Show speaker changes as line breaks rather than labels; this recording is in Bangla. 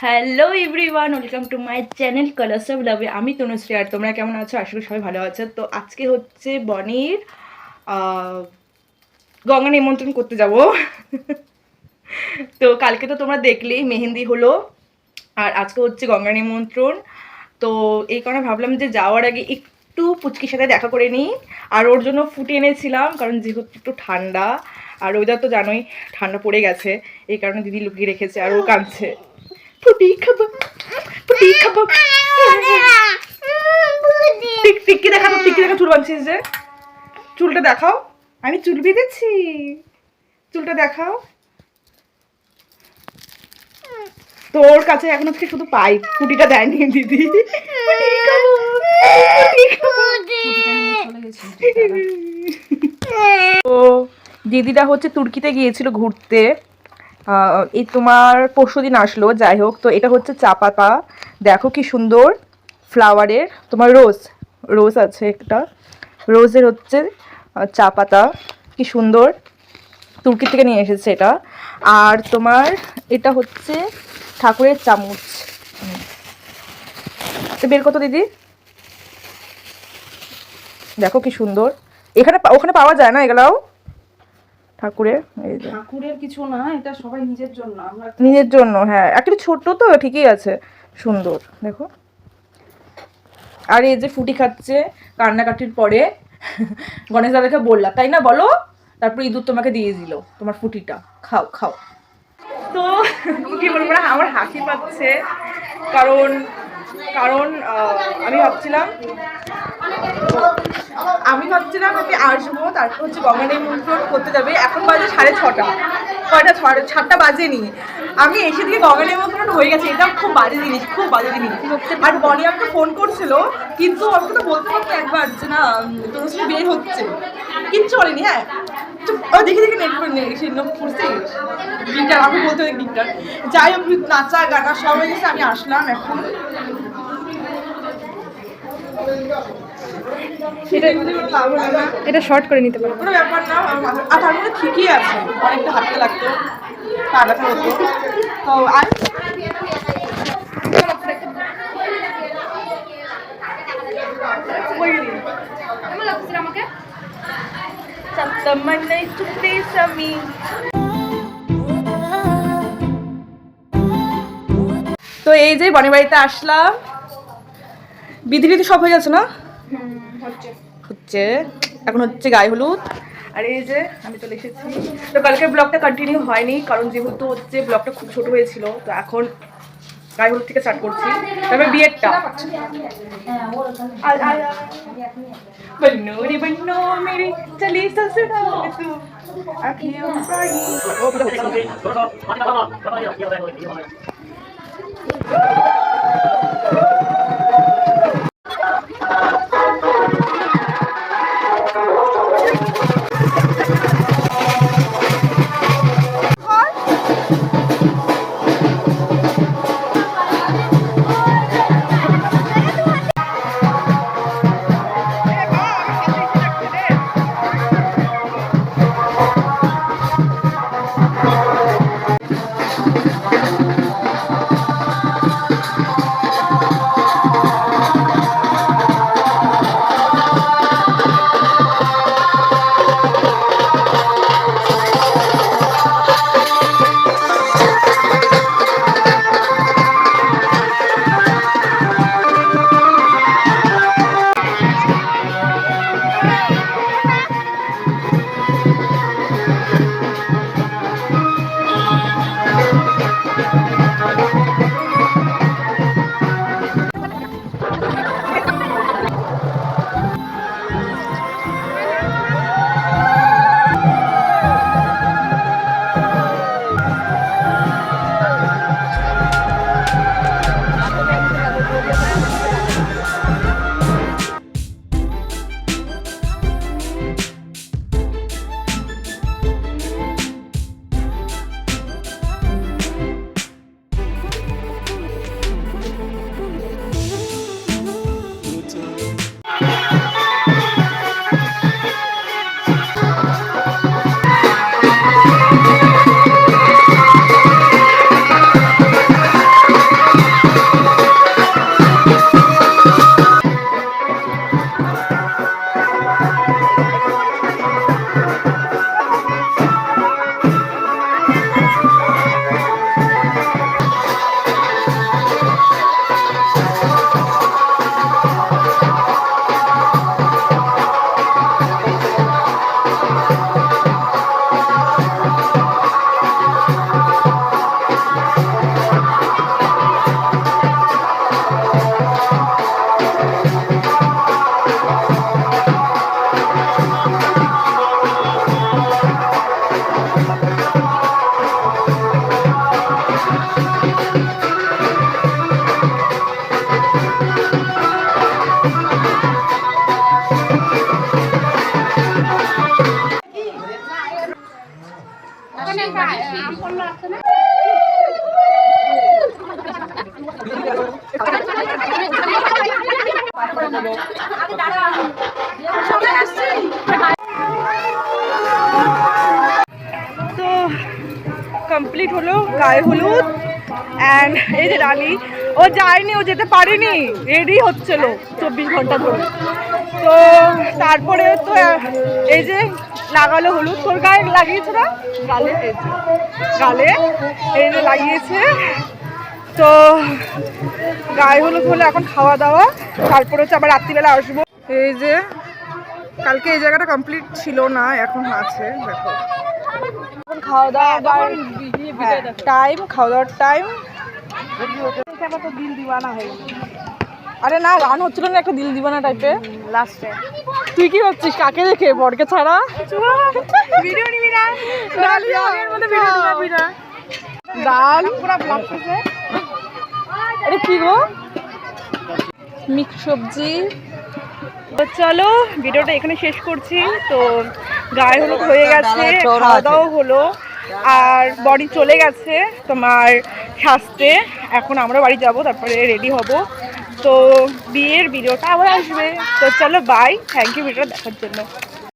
Hello everyone, welcome to my channel colours of লাভে। আমি তনুশ্রী, আর তোমরা কেমন আছো? আশা করি সবাই ভালো আছো। তো আজকে হচ্ছে বনির গঙ্গা নিমন্ত্রণ করতে যাব। তো কালকে তো তোমরা দেখলেই মেহেন্দি হলো, আর আজকে হচ্ছে গঙ্গা নিমন্ত্রণ। তো এই কারণে ভাবলাম যে যাওয়ার আগে একটু পুচকির সাথে দেখা করে নিই। আর ওর জন্য ফুটি এনেছিলাম, কারণ যেহেতু একটু ঠান্ডা আর ওইটা তো জানোই, ঠান্ডা পড়ে গেছে, এই কারণে দিদি লুকিয়ে রেখেছে আর ও কাঁদছে। ফুটি খাবো, ফুটি খাবো। টিক্কি দেখা, তো টিক্কি দেখা চুল বাঁধছিস যে, চুলটা দেখাও। আমি চুল বেঁধেছি, চুলটা দেখাও। তোর কাছে এখন হচ্ছে শুধু পাইপ, ফুটিটা দেয়নি দিদি। তো দিদিটা হচ্ছে তুর্কিতে গিয়েছিল ঘুরতে, এই তোমার পরশুদিন আসলো। যাই হোক, তো এটা হচ্ছে চা পাতা, দেখো কি সুন্দর ফ্লাওয়ারের, তোমার রোজ রোজ আছে একটা, রোজের হচ্ছে চা পাতা, কি সুন্দর, তুর্কি থেকে নিয়ে এসেছে এটা। আর তোমার এটা হচ্ছে ঠাকুরের চামচ, বের কত দিদি, দেখো কি সুন্দর। এখানে ওখানে পাওয়া যায় না এগুলাও ঠাকুরের,
ঠাকুরের কিছু না, এটা সবাই নিজের জন্য, আমরা
নিজের জন্য। হ্যাঁ, একটু ছোট তো, ঠিকই আছে, সুন্দর দেখো। আর এই যে ফুটি খাচ্ছে কান্নাকাটির পরে, গণেশ দাদাকে বললা তাই না, বলো, তারপর ইঁদুর তোমাকে দিয়ে দিল তোমার ফুটিটা, খাও খাও। তো কি বলবো না, আমার হাসি পাচ্ছে, কারণ কারণ আমি ভাবছিলাম আমি আসবো, তারপর হচ্ছে গঙ্গা নিমন্ত্রণ করতে যাবে। এখন বাজে 6:30, কয়টা 7টা বাজেনি, আমি এসে দিকে গঙ্গা নিমন্ত্রণ হয়ে গেছে। এটা খুব বাজে জিনিস, খুব বাজে জিনিস। আর বনি আমাকে ফোন করছিল, কিন্তু আমাকে তো বলতে পারতো একবার যে না তোর সাথে বিয়ে হচ্ছে, কিচ্ছু বলেনি। হ্যাঁ, দেখে দেখে নেট করে নিয়ে গেছি, করছিস গিটার, আমি বলতে গিটার। যাই হোক, নাচা গানা সব হয়ে গেছে, আমি আসলাম এখন।
এটা শর্ট করে নিতে পারো,
কোনো ব্যাপার না। আর তার মধ্যে ঠিকই আছে, অনেকটা হাঁটতে লাগতো, পা ব্যথা হতো। তো আর তো এই যে বনের বাড়িতে আসলাম, বিধি বিধি সব হয়ে গেছে না, হচ্ছে এখন হচ্ছে গায়ে হলুদ। আর এই যে আমি চলে এসেছি। তো কালকের ব্লগটা কন্টিনিউ হয়নি, কারণ যেহেতু হচ্ছে ব্লগটা খুব ছোট হয়েছিল। তো এখন গায়ে হলুদ থেকে স্টার্ট করছি, তারপরে বিয়েরটা। बन्नो रे बन्नो मेरे चली ससुराल तू आँखियों তো কমপ্লিট হলো গায়ে হলুদ অ্যান্ড এই যে রানী ও যায়নি, ও যেতে পারেনি, রেডি হচ্ছিল 24 ঘন্টা ধরে। তো তারপরে তো এই যে লাগালো হলুদ, তোর গায়ে লাগিয়েছে না? গালে, এই যে গালে এই যে লাগিয়েছে। তো গায়ে হলুদ হলে এখন খাওয়া দাওয়া, তারপরে হচ্ছে আবার রাত্রিবেলা আসবো। এই যে কালকে এই জায়গাটা কমপ্লিট ছিল না, এখন আছে, দেখো এখন খাওয়া দাওয়া টাইম, খাওয়া দাওয়ার টাইম।
তো দিল দিওয়ানা হয়ে গেল
আরে না, গান হচ্ছিল না একটা দিল দিবানা টাইপের
লাস্টে।
তুই কি ভাবছিস কাকে দেখে? বরকে ছাড়া
ভিডিও নিবি না?
আগের মধ্যে ভিডিও নিবি না। ডাল
পুরো ব্লগ শেষে
আরে কি গো, মিক্স সবজি। তো চলো ভিডিওটা এখানে শেষ করছি। তো গায়ে হলুদ হয়ে গেছে, খাওয়া দাওয়া হলো, আর বডি চলে গেছে তোমার সাজতে। এখন আমরা বাড়ি যাব, তারপরে রেডি হব। তো বিয়ের ভিডিওটা আবার আসবে। তো চলো বাই, থ্যাংক ইউ ভিডিওটা দেখার জন্য।